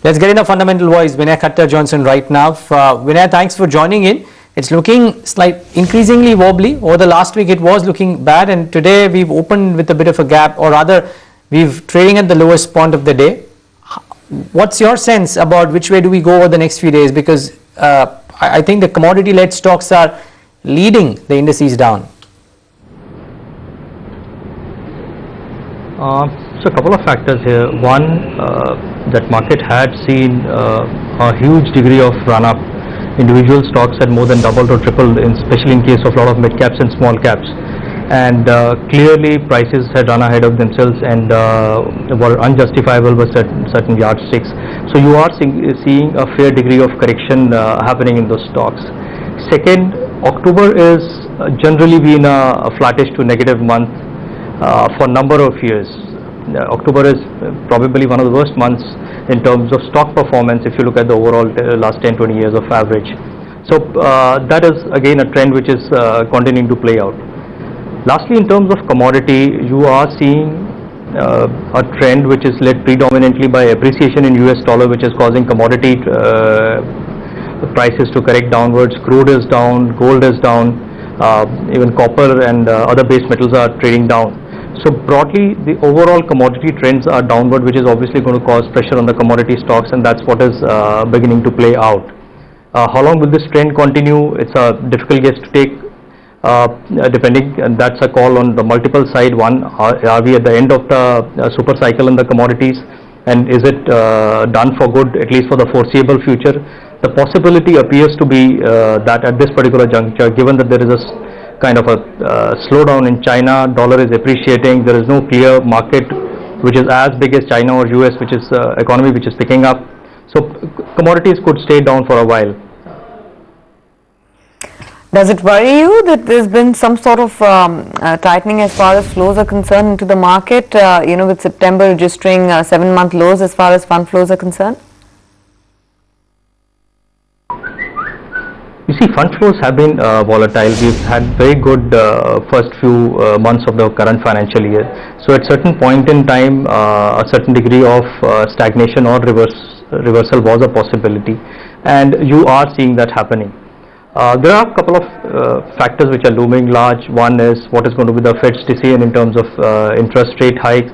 Let's get in the fundamental voice. Vinay Khattar Johnson right now. Vinay, thanks for joining in. It's looking increasingly wobbly. Over the last week, it was looking bad, and today we've opened with a bit of a gap, or rather, we've trading at the lowest point of the day. What's your sense about which way do we go over the next few days? Because I think the commodity-led stocks are leading the indices down. So a couple of factors here. One, that market had seen a huge degree of run-up. Individual stocks had more than doubled or tripled, especially in case of a lot of mid caps and small caps. And clearly prices had run ahead of themselves and were unjustifiable by certain yardsticks. So you are seeing a fair degree of correction happening in those stocks. Second, October is generally been a flattish to negative month for a number of years. October is probably one of the worst months in terms of stock performance if you look at the overall last 10-20 years of average. So that is again a trend which is continuing to play out. Lastly, in terms of commodity, you are seeing a trend which is led predominantly by appreciation in US dollar, which is causing commodity prices to correct downwards. Crude is down, gold is down, even copper and other base metals are trading down. So broadly, the overall commodity trends are downward, which is obviously going to cause pressure on the commodity stocks, and that's what is beginning to play out. How long will this trend continue? It's a difficult guess to take, depending, and that's a call on the multiple side. One, are we at the end of the super cycle in the commodities, and is it done for good, at least for the foreseeable future? The possibility appears to be that at this particular juncture, given that there is a kind of a slowdown in China, dollar is appreciating, there is no clear market which is as big as China or US, which is economy which is picking up. So commodities could stay down for a while. Does it worry you that there's been some sort of tightening as far as flows are concerned into the market, with September registering 7-month lows as far as fund flows are concerned? You see, fund flows have been volatile. We've had very good first few months of the current financial year. So at certain point in time, a certain degree of stagnation or reversal was a possibility, and you are seeing that happening. There are a couple of factors which are looming large. One is what is going to be the Fed's decision in terms of interest rate hikes.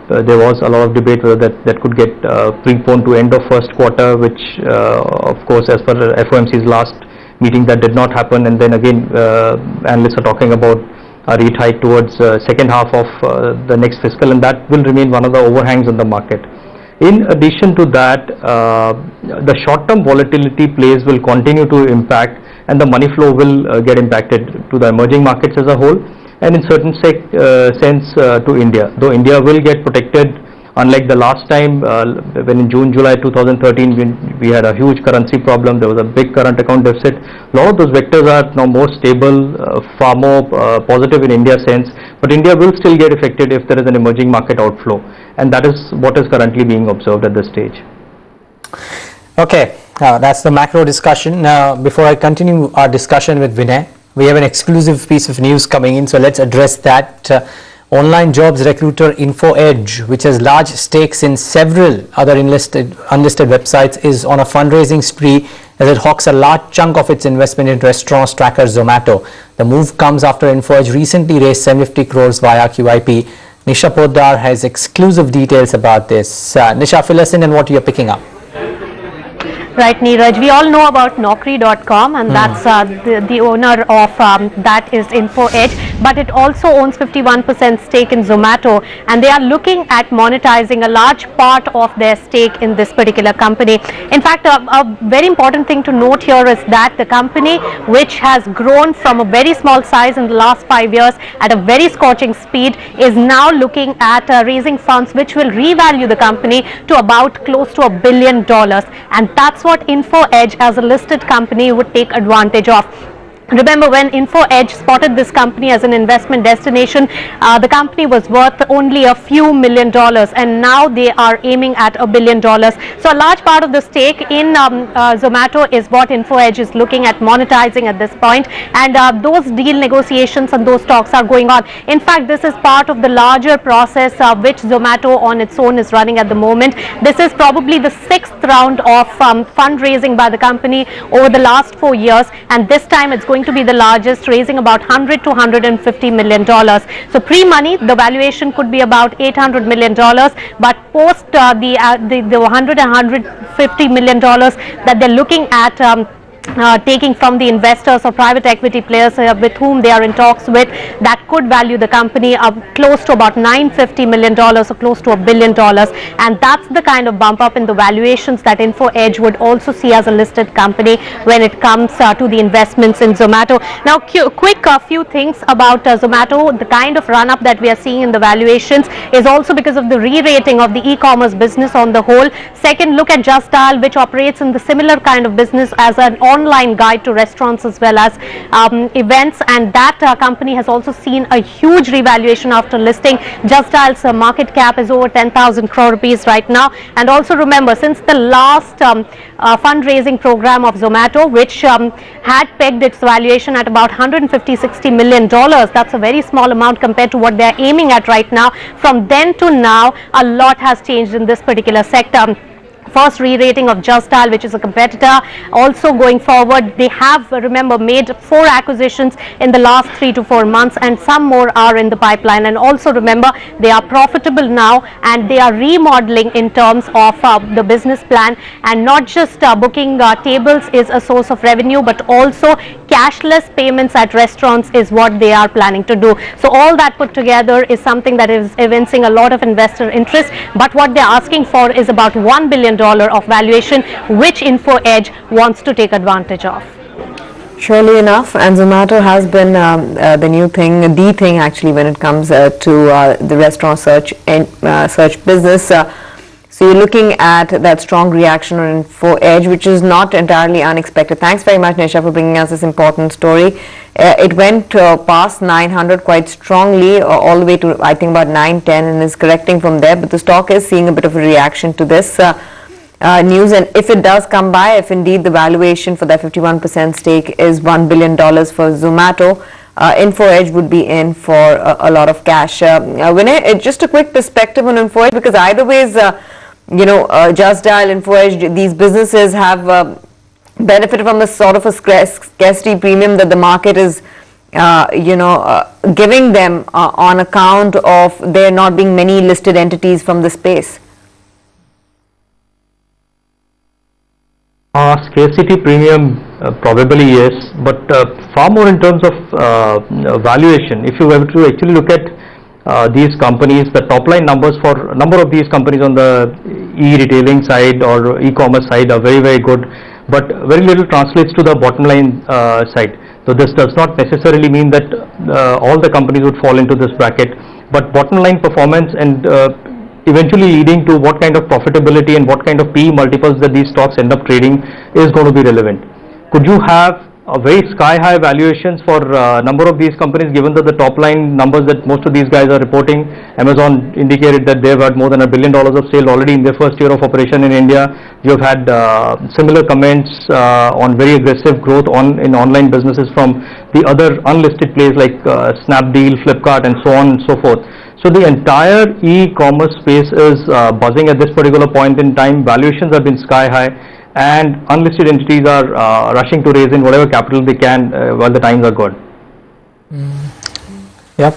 There was a lot of debate whether that could get preponed to end of first quarter, which of course, as per FOMC's last meeting, that did not happen, and then again analysts are talking about a rate hike towards second half of the next fiscal, and that will remain one of the overhangs on the market. In addition to that, the short-term volatility plays will continue to impact, and the money flow will get impacted to the emerging markets as a whole, and in certain sense to India. Though India will get protected, unlike the last time when in June, July 2013 we had a huge currency problem, there was a big current account deficit. A lot of those vectors are now more stable, far more positive in India's sense, but India will still get affected if there is an emerging market outflow, and that is what is currently being observed at this stage. Okay, that's the macro discussion. Now, before I continue our discussion with Vinay, we have an exclusive piece of news coming in, so let's address that. Online jobs recruiter InfoEdge, which has large stakes in several other unlisted websites, is on a fundraising spree as it hawks a large chunk of its investment in restaurants tracker Zomato. The move comes after InfoEdge recently raised 750 crores via QIP. Nisha Poddar has exclusive details about this. Nisha, fill us in on what you're picking up. Right, Neeraj. We all know about Naukri.com, and that's the owner of that is InfoEdge, but it also owns 51% stake in Zomato, and they are looking at monetizing a large part of their stake in this particular company. In fact, a very important thing to note here is that the company, which has grown from a very small size in the last 5 years at a very scorching speed, is now looking at raising funds which will revalue the company to about close to $1 billion, and that's what InfoEdge as a listed company would take advantage of. Remember, when Info Edge spotted this company as an investment destination, the company was worth only a few $1 million, and now they are aiming at $1 billion. So a large part of the stake in Zomato is what Info Edge is looking at monetizing at this point, and those deal negotiations and those talks are going on. In fact, this is part of the larger process which Zomato on its own is running at the moment. This is probably the 6th round of fundraising by the company over the last 4 years, and this time it's going to be the largest, raising about $100 to $150 million. So pre-money, the valuation could be about $800 million, but post the $100 and $150 million that they're looking at taking from the investors or private equity players with whom they are in talks with, that could value the company close to about $950 million or close to $1 billion, and that's the kind of bump up in the valuations that Info Edge would also see as a listed company when it comes to the investments in Zomato. Now, quick few things about Zomato. The kind of run up that we are seeing in the valuations is also because of the re-rating of the e-commerce business on the whole. Second, look at Just Dial, which operates in the similar kind of business as an online guide to restaurants as well as events, and that company has also seen a huge revaluation after listing. Just Dial's market cap is over 10,000 crore rupees right now. And also remember, since the last fundraising program of Zomato, which had pegged its valuation at about $150-60 million, that's a very small amount compared to what they are aiming at right now. From then to now, a lot has changed in this particular sector. First, re-rating of Just Dial, which is a competitor. Also going forward, they have, remember, made 4 acquisitions in the last 3 to 4 months, and some more are in the pipeline. And also remember, they are profitable now, and they are remodeling in terms of the business plan, and not just booking tables is a source of revenue, but also cashless payments at restaurants is what they are planning to do. So all that put together is something that is evincing a lot of investor interest, but what they're asking for is about $1 billion of valuation, which Info Edge wants to take advantage of. Surely enough, and Zomato has been the new thing, the thing actually when it comes to the restaurant search and search business. So you're looking at that strong reaction on Info Edge, which is not entirely unexpected. Thanks very much, Nisha, for bringing us this important story. It went past 900 quite strongly, all the way to I think about 910, and is correcting from there. But the stock is seeing a bit of a reaction to this news, and if it does come by, if indeed the valuation for that 51% stake is $1 billion for Zomato, Info Edge would be in for a lot of cash. Vinay, just a quick perspective on Info Edge, because either ways, Just Dial, Info Edge, these businesses have benefited from the sort of a scarcity premium that the market is giving them on account of there not being many listed entities from the space. Scarcity premium, probably yes, but far more in terms of valuation. If you were to actually look at these companies, the top line numbers for a number of these companies on the e-retailing side or e-commerce side are very, very good, but very little translates to the bottom line side. So this does not necessarily mean that all the companies would fall into this bracket, but bottom line performance and eventually leading to what kind of profitability and what kind of PE multiples that these stocks end up trading is going to be relevant. Could you have a very sky-high valuations for a number of these companies, given that the top line numbers that most of these guys are reporting? Amazon indicated that they've had more than $1 billion of sale already in their first year of operation in India. You've had similar comments on very aggressive growth in online businesses from the other unlisted players like Snapdeal, Flipkart, and so on and so forth. So the entire e-commerce space is buzzing at this particular point in time. Valuations have been sky high, and unlisted entities are rushing to raise in whatever capital they can while the times are good. Yep,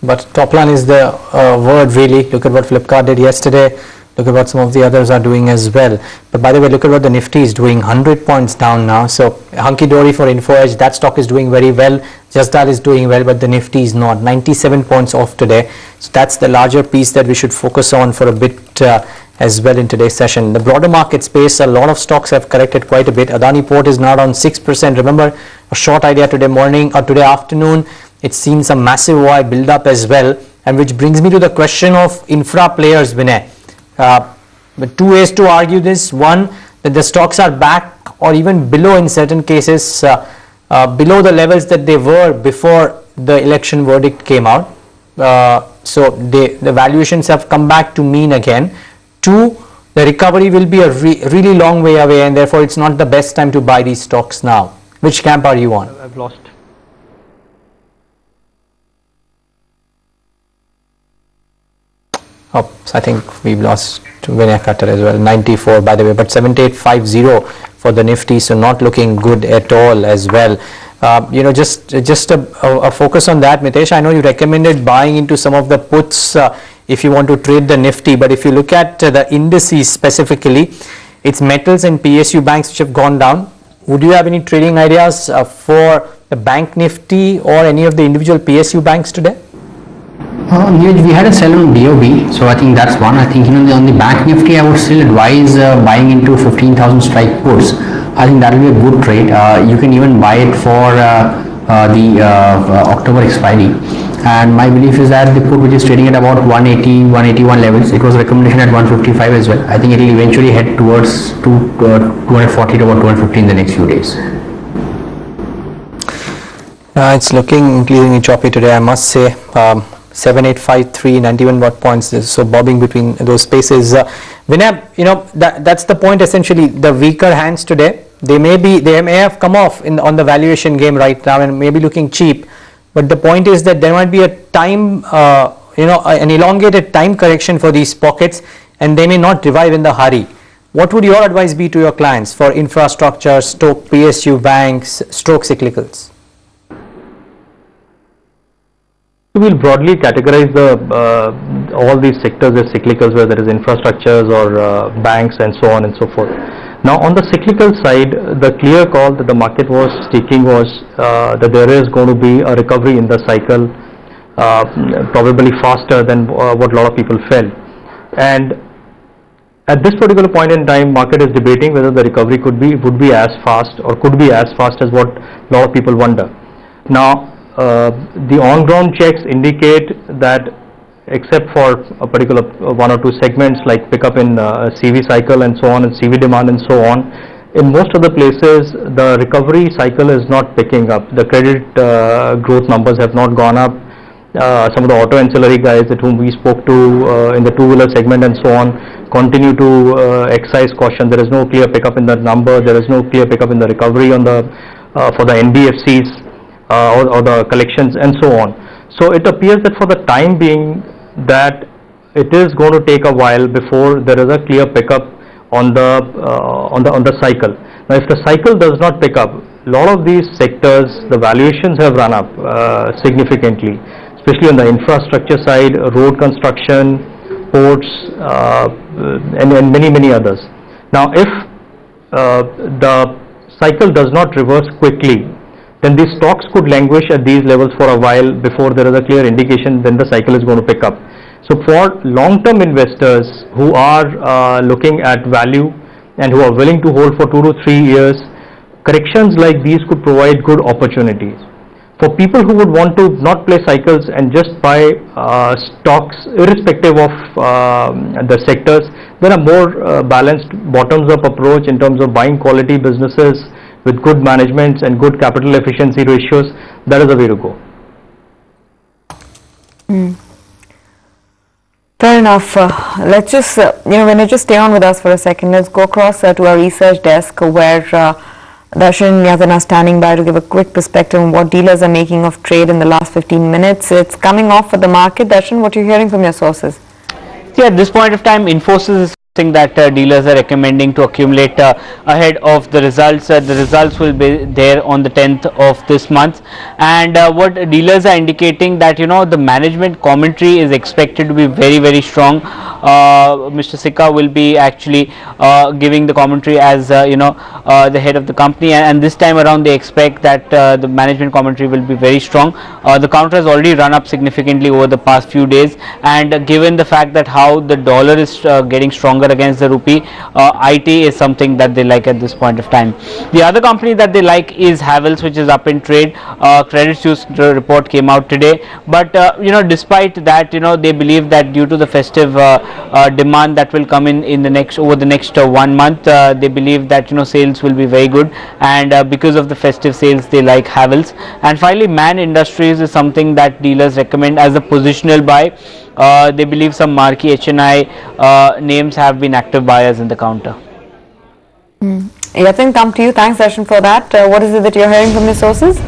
but top line is the word really. Look at what Flipkart did yesterday. Look at what some of the others are doing as well. But by the way, look at what the Nifty is doing, 100 points down now. So hunky-dory for Info Edge. That stock is doing very well. Just Dial is doing well, but the Nifty is not. 97 points off today. So that's the larger piece that we should focus on for a bit as well in today's session. The broader market space, a lot of stocks have corrected quite a bit. Adani Port is now down 6%. Remember, a short idea today morning or today afternoon, it's seen some massive Y build up as well. And which brings me to the question of infra players, Vinay. But two ways to argue this. One, that the stocks are back or even below in certain cases below the levels that they were before the election verdict came out. So the valuations have come back to mean again. 2, the recovery will be a really long way away, and therefore it's not the best time to buy these stocks now. Which camp are you on? I've lost. Oh, so I think we've lost to Vinay Khattar as well, 94 by the way, but 7850 for the Nifty, so not looking good at all as well. Just a focus on that, Mitesh. I know you recommended buying into some of the puts if you want to trade the Nifty, but if you look at the indices specifically, it's metals and PSU banks which have gone down. Would you have any trading ideas for the bank Nifty or any of the individual PSU banks today? Neeraj, we had a sell on BOB, so I think that's one. I think on the bank Nifty, I would still advise buying into 15,000 strike puts. I think that will be a good trade. You can even buy it for the October expiry. And my belief is that the put which is trading at about 180, 181 levels, it was a recommendation at 155 as well. I think it will eventually head towards 240 to about 250 in the next few days. It's looking increasingly choppy today, I must say. 7853, 91 watt points, so bobbing between those spaces. Vinay, that's the point essentially. The weaker hands today, they may have come off on the valuation game right now and may be looking cheap, but the point is that there might be a time, an elongated time correction for these pockets, and they may not revive in the hurry. What would your advice be to your clients for infrastructure, stroke PSU banks, stroke cyclicals? We'll broadly categorize all these sectors as cyclicals, whether it is infrastructures or banks and so on and so forth. Now on the cyclical side, the clear call that the market was taking was that there is going to be a recovery in the cycle, probably faster than what a lot of people felt. And at this particular point in time, market is debating whether the recovery would be as fast or could be as fast as what a lot of people wonder. Now the on-ground checks indicate that except for a particular one or two segments like pickup in CV cycle and so on, and CV demand and so on, in most of the places the recovery cycle is not picking up. The credit growth numbers have not gone up. Some of the auto ancillary guys at whom we spoke to in the two-wheeler segment and so on continue to exercise caution. There is no clear pickup in the number. There is no clear pickup in the recovery on the for the NBFCs. Or the collections and so on. So it appears that for the time being that it is going to take a while before there is a clear pickup on the cycle. Now if the cycle does not pick up, a lot of these sectors, the valuations have run up significantly, especially on the infrastructure side, road construction, ports, and many others. Now if the cycle does not reverse quickly, then these stocks could languish at these levels for a while before there is a clear indication then the cycle is going to pick up. So for long-term investors who are looking at value and who are willing to hold for 2 to 3 years, corrections like these could provide good opportunities. For people who would want to not play cycles and just buy stocks irrespective of the sectors, there are more balanced bottoms-up approach in terms of buying quality businesses with good managements and good capital efficiency ratios. That is the way to go. Fair enough. Let's just, Vinay, just stay on with us for a second. Let's go across to our research desk where Darshan and Yatin are standing by to give a quick perspective on what dealers are making of trade in the last 15 minutes. It's coming off for the market. Darshan, what are you hearing from your sources? See, at this point of time, Infosys is that dealers are recommending to accumulate ahead of the results. The results will be there on the 10th of this month, and what dealers are indicating that the management commentary is expected to be very strong. Mr. Sikka will be actually giving the commentary as the head of the company, and this time around they expect that the management commentary will be very strong. The counter has already run up significantly over the past few days, and given the fact that how the dollar is getting stronger against the rupee. IT is something that they like at this point of time. The other company that they like is Havells, which is up in trade. Credit Suisse report came out today, but despite that, they believe that due to the festive demand that will come in the over the next 1 month, they believe that sales will be very good, and because of the festive sales, they like Havells. And finally, Man Industries is something that dealers recommend as a positional buy. They believe some marquee HNI names have been active buyers in the counter. Yatin, come to you. Thanks, Darshan, for that. What is it that you're hearing from your sources?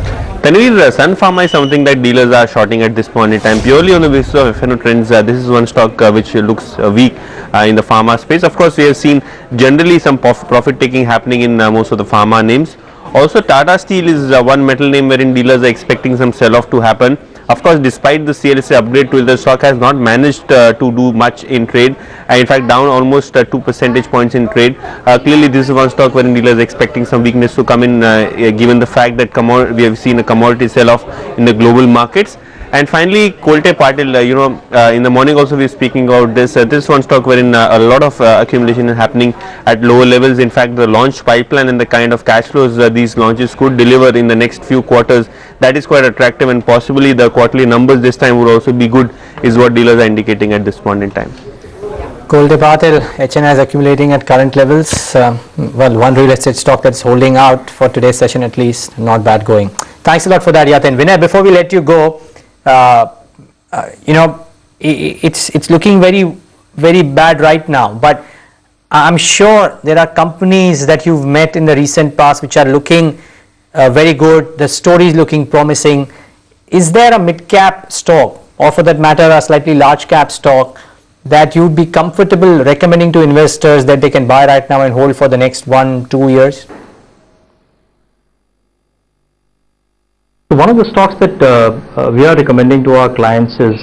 Tanveer, Sun Pharma is something that dealers are shorting at this point in time, purely on the basis of FNO trends. This is one stock which looks weak in the pharma space. Of course, we have seen generally some profit taking happening in most of the pharma names. Also, Tata Steel is one metal name wherein dealers are expecting some sell-off to happen. Of course, despite the CLSA upgrade to the stock has not managed to do much in trade, in fact down almost 2 percentage points in trade. Clearly this is one stock wherein dealers are expecting some weakness to come in, given the fact that we have seen a commodity sell-off in the global markets. And finally, Kolte Patil, in the morning also we were speaking about this. This one stock wherein a lot of accumulation is happening at lower levels. In fact, the launch pipeline and the kind of cash flows these launches could deliver in the next few quarters, that is quite attractive, and possibly the quarterly numbers this time would also be good, is what dealers are indicating at this point in time. Kolte Patil, HNI is accumulating at current levels. Well, one real estate stock that's holding out for today's session at least, not bad going. Thanks a lot for that, Yatin. Vinay, before we let you go, it's looking very bad right now, but I'm sure there are companies that you've met in the recent past which are looking very good, the story is looking promising. Is there a mid-cap stock, or for that matter a slightly large cap stock, that you'd be comfortable recommending to investors that they can buy right now and hold for the next 1-2 years? One of the stocks that we are recommending to our clients is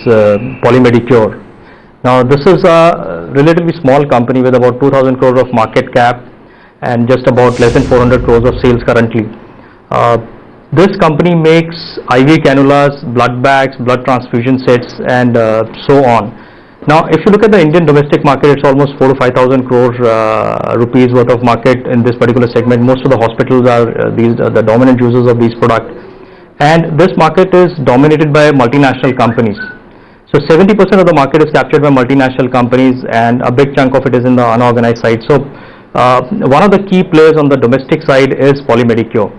Polymedicure. Now this is a relatively small company with about 2,000 crores of market cap and just about less than 400 crores of sales currently. This company makes IV cannulas, blood bags, blood transfusion sets, and so on. Now if you look at the Indian domestic market, it's almost 4,000 to 5,000 crores rupees worth of market in this particular segment. Most of the hospitals are the dominant users of these products. And this market is dominated by multinational companies. So 70% of the market is captured by multinational companies, and a big chunk of it is in the unorganized side. So one of the key players on the domestic side is Polymedicure.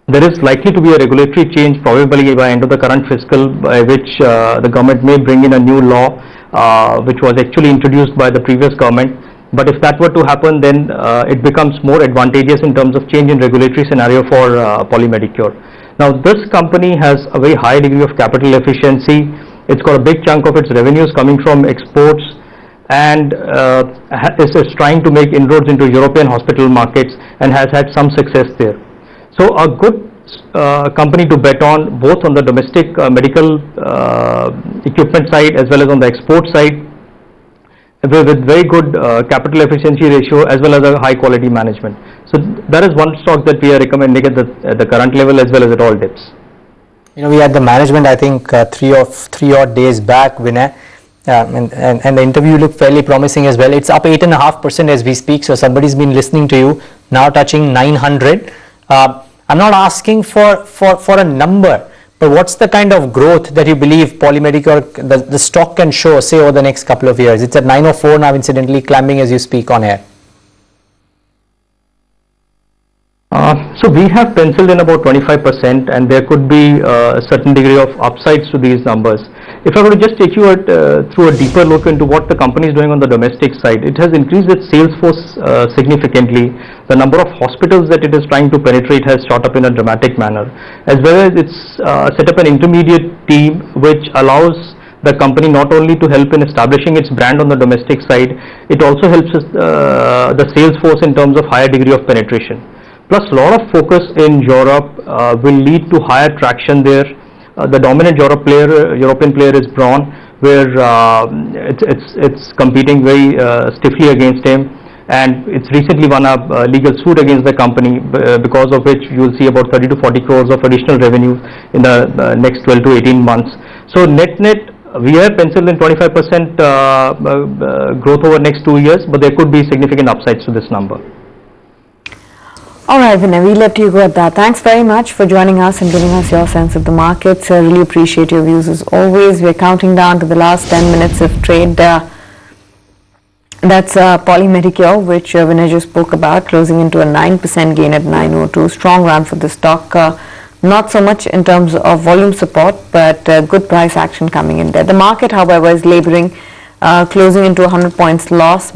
There is likely to be a regulatory change probably by end of the current fiscal, by which the government may bring in a new law which was actually introduced by the previous government. But if that were to happen, then it becomes more advantageous in terms of change in regulatory scenario for Polymedicure. Now this company has a very high degree of capital efficiency. It's got a big chunk of its revenues coming from exports, and is trying to make inroads into European hospital markets and has had some success there. So a good company to bet on, both on the domestic medical equipment side as well as on the export side, with very good capital efficiency ratio as well as a high quality management. So that is one stock that we are recommending at the current level as well as at all dips. We had the management, I think, three odd days back, Vinay, and the interview looked fairly promising as well. It's up 8.5% as we speak, so somebody's been listening to you, now touching 900. I'm not asking for a number, but what's the kind of growth that you believe Polymedicure, the stock can show, say, over the next couple of years? It's at 904 now, incidentally, climbing as you speak on air. So we have penciled in about 25%, and there could be a certain degree of upsides to these numbers. If I were to just take you through a deeper look into what the company is doing on the domestic side, it has increased its sales force significantly. The number of hospitals that it is trying to penetrate has shot up in a dramatic manner, as well as it's set up an intermediate team which allows the company not only to help in establishing its brand on the domestic side, it also helps the sales force in terms of higher degree of penetration. Plus, a lot of focus in Europe will lead to higher traction there. The dominant European player is Braun, where it's competing very stiffly against him, and it's recently won a legal suit against the company, because of which you will see about 30 to 40 crores of additional revenue in the next 12 to 18 months. So net, We have penciled in 25% growth over next 2 years, but there could be significant upsides to this number. All right, Vinay, we let you go at that. Thanks very much for joining us and giving us your sense of the markets. I really appreciate your views as always. We're counting down to the last 10 minutes of trade. That's Poly Medicure, which Vinay just spoke about, closing into a 9% gain at 902. Strong run for the stock. Not so much in terms of volume support, but good price action coming in there. The market, however, is laboring, closing into 100 points loss.